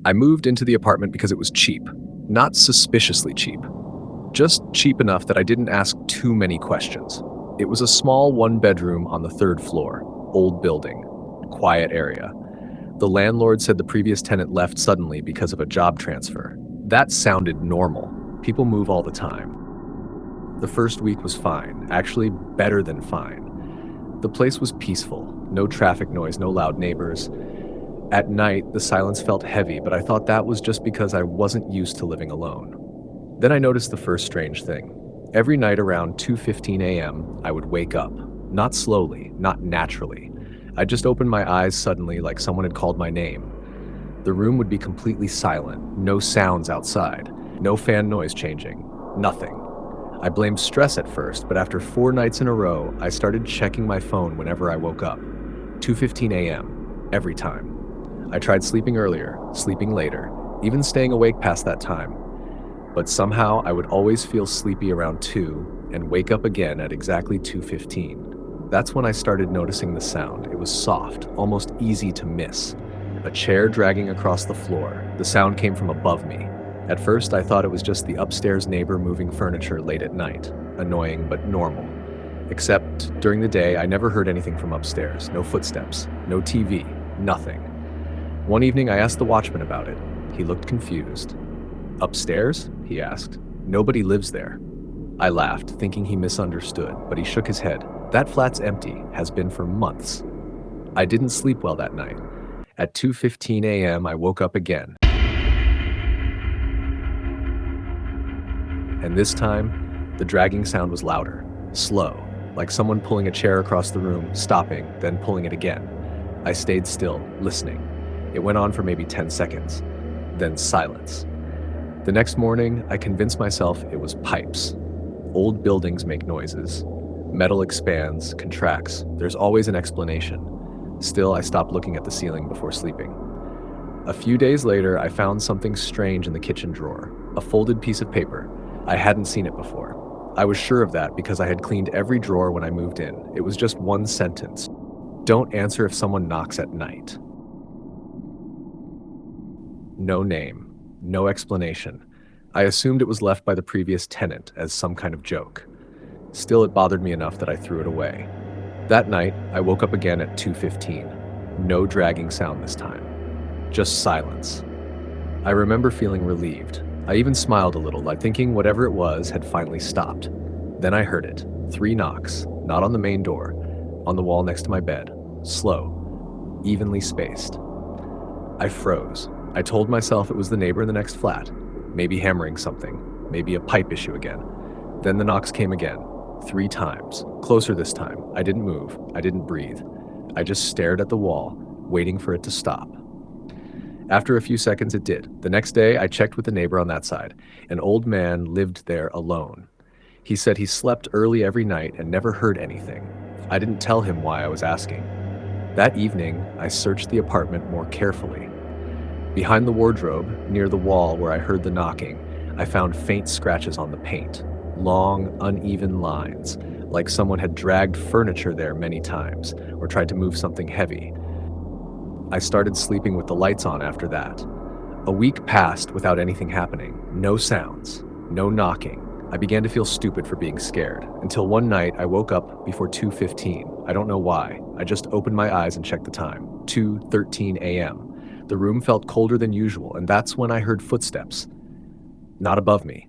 I moved into the apartment because it was cheap, not suspiciously cheap, just cheap enough that I didn't ask too many questions. It was a small one-bedroom on the third floor, old building, quiet area. The landlord said the previous tenant left suddenly because of a job transfer. That sounded normal. People move all the time. The first week was fine, actually better than fine. The place was peaceful, no traffic noise, no loud neighbors. At night, the silence felt heavy, but I thought that was just because I wasn't used to living alone. Then I noticed the first strange thing. Every night around 2:15 a.m., I would wake up. Not slowly, not naturally. I'd just open my eyes suddenly like someone had called my name. The room would be completely silent, no sounds outside, no fan noise changing, nothing. I blamed stress at first, but after 4 nights in a row, I started checking my phone whenever I woke up. 2:15 a.m., every time. I tried sleeping earlier, sleeping later, even staying awake past that time. But somehow I would always feel sleepy around 2 and wake up again at exactly 2:15. That's when I started noticing the sound. It was soft, almost easy to miss. A chair dragging across the floor. The sound came from above me. At first, I thought it was just the upstairs neighbor moving furniture late at night. Annoying, but normal. Except, during the day, I never heard anything from upstairs. No footsteps, no TV, nothing. One evening, I asked the watchman about it. He looked confused. "Upstairs?" he asked. "Nobody lives there." I laughed, thinking he misunderstood, but he shook his head. "That flat's empty, has been for months." I didn't sleep well that night. At 2:15 a.m., I woke up again. And this time, the dragging sound was louder, slow, like someone pulling a chair across the room, stopping, then pulling it again. I stayed still, listening. It went on for maybe 10 seconds, then silence. The next morning, I convinced myself it was pipes. Old buildings make noises. Metal expands, contracts. There's always an explanation. Still, I stopped looking at the ceiling before sleeping. A few days later, I found something strange in the kitchen drawer, a folded piece of paper. I hadn't seen it before. I was sure of that because I had cleaned every drawer when I moved in. It was just one sentence. "Don't answer if someone knocks at night." No name, no explanation. I assumed it was left by the previous tenant as some kind of joke. Still, it bothered me enough that I threw it away. That night, I woke up again at 2:15. No dragging sound this time. Just silence. I remember feeling relieved. I even smiled a little, like thinking whatever it was had finally stopped. Then I heard it. 3 knocks, not on the main door, on the wall next to my bed. Slow, evenly spaced. I froze. I told myself it was the neighbor in the next flat. Maybe hammering something. Maybe a pipe issue again. Then the knocks came again. 3 times. Closer this time. I didn't move. I didn't breathe. I just stared at the wall, waiting for it to stop. After a few seconds, it did. The next day, I checked with the neighbor on that side. An old man lived there alone. He said he slept early every night and never heard anything. I didn't tell him why I was asking. That evening, I searched the apartment more carefully. Behind the wardrobe, near the wall where I heard the knocking, I found faint scratches on the paint. Long, uneven lines, like someone had dragged furniture there many times or tried to move something heavy. I started sleeping with the lights on after that. A week passed without anything happening. No sounds, no knocking. I began to feel stupid for being scared, until one night I woke up before 2:15. I don't know why. I just opened my eyes and checked the time. 2:13 a.m. The room felt colder than usual, and that's when I heard footsteps. Not above me.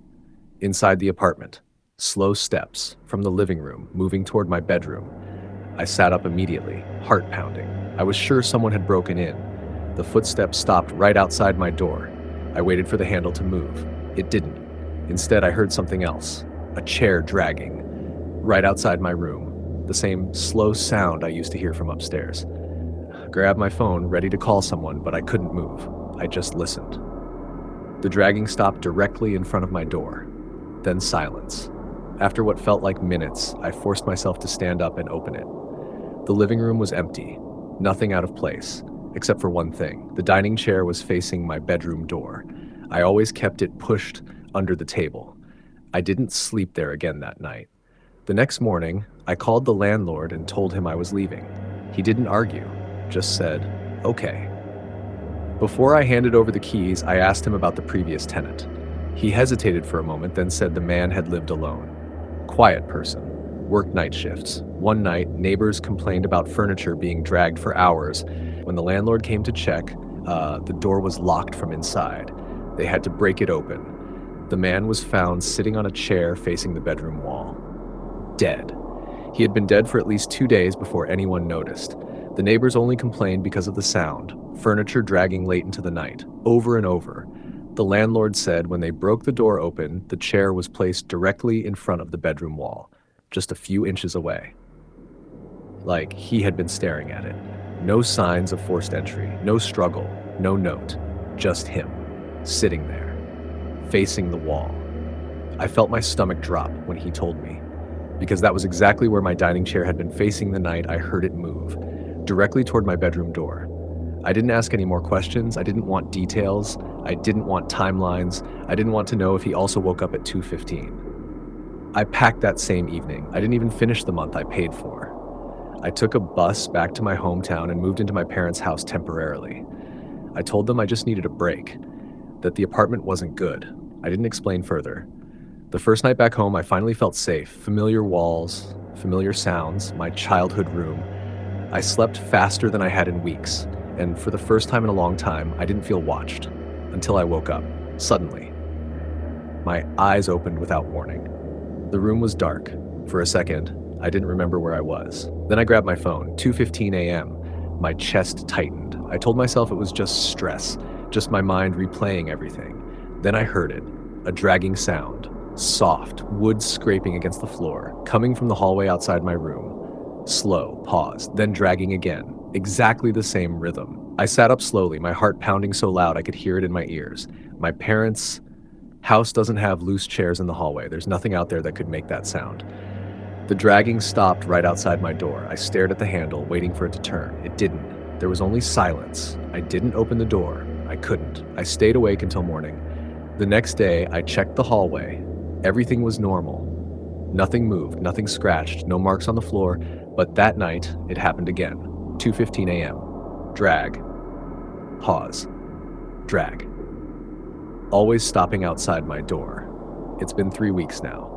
Inside the apartment. Slow steps from the living room, moving toward my bedroom. I sat up immediately, heart pounding. I was sure someone had broken in. The footsteps stopped right outside my door. I waited for the handle to move. It didn't. Instead, I heard something else. A chair dragging. Right outside my room. The same slow sound I used to hear from upstairs. I grabbed my phone, ready to call someone, but I couldn't move. I just listened. The dragging stopped directly in front of my door. Then silence. After what felt like minutes, I forced myself to stand up and open it. The living room was empty. Nothing out of place, except for one thing. The dining chair was facing my bedroom door. I always kept it pushed under the table. I didn't sleep there again that night. The next morning, I called the landlord and told him I was leaving. He didn't argue, just said, "Okay." Before I handed over the keys, I asked him about the previous tenant. He hesitated for a moment, then said the man had lived alone. Quiet person, worked night shifts. One night, neighbors complained about furniture being dragged for hours. When the landlord came to check, the door was locked from inside. They had to break it open. The man was found sitting on a chair facing the bedroom wall. Dead. He had been dead for at least 2 days before anyone noticed. The neighbors only complained because of the sound, furniture dragging late into the night, over and over. The landlord said when they broke the door open, the chair was placed directly in front of the bedroom wall, just a few inches away. Like he had been staring at it. No signs of forced entry, no struggle, no note, just him, sitting there, facing the wall. I felt my stomach drop when he told me, because that was exactly where my dining chair had been facing the night I heard it move, directly toward my bedroom door. I didn't ask any more questions. I didn't want details. I didn't want timelines. I didn't want to know if he also woke up at 2:15. I packed that same evening. I didn't even finish the month I paid for. I took a bus back to my hometown and moved into my parents' house temporarily. I told them I just needed a break, that the apartment wasn't good. I didn't explain further. The first night back home, I finally felt safe. Familiar walls, familiar sounds, my childhood room. I slept faster than I had in weeks, and for the first time in a long time, I didn't feel watched, until I woke up, suddenly. My eyes opened without warning. The room was dark. For a second, I didn't remember where I was. Then I grabbed my phone, 2:15 a.m. My chest tightened. I told myself it was just stress, just my mind replaying everything. Then I heard it, a dragging sound, soft, wood scraping against the floor, coming from the hallway outside my room. Slow, pause, then dragging again, exactly the same rhythm. I sat up slowly, my heart pounding so loud I could hear it in my ears. My parents' house doesn't have loose chairs in the hallway. There's nothing out there that could make that sound. The dragging stopped right outside my door. I stared at the handle, waiting for it to turn. It didn't. There was only silence. I didn't open the door. I couldn't. I stayed awake until morning. The next day, I checked the hallway. Everything was normal. Nothing moved, nothing scratched, no marks on the floor, but that night, it happened again. 2:15 a.m. Drag. Pause. Drag. Always stopping outside my door. It's been 3 weeks now.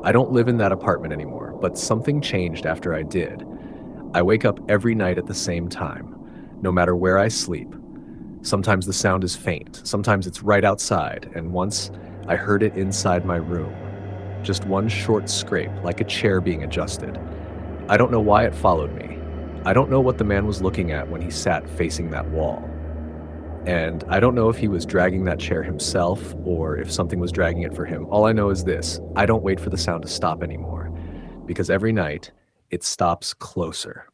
I don't live in that apartment anymore, but something changed after I did. I wake up every night at the same time, no matter where I sleep. Sometimes the sound is faint, sometimes it's right outside, and once I heard it inside my room. Just one short scrape, like a chair being adjusted. I don't know why it followed me. I don't know what the man was looking at when he sat facing that wall. And I don't know if he was dragging that chair himself or if something was dragging it for him. All I know is this: I don't wait for the sound to stop anymore, because every night it stops closer.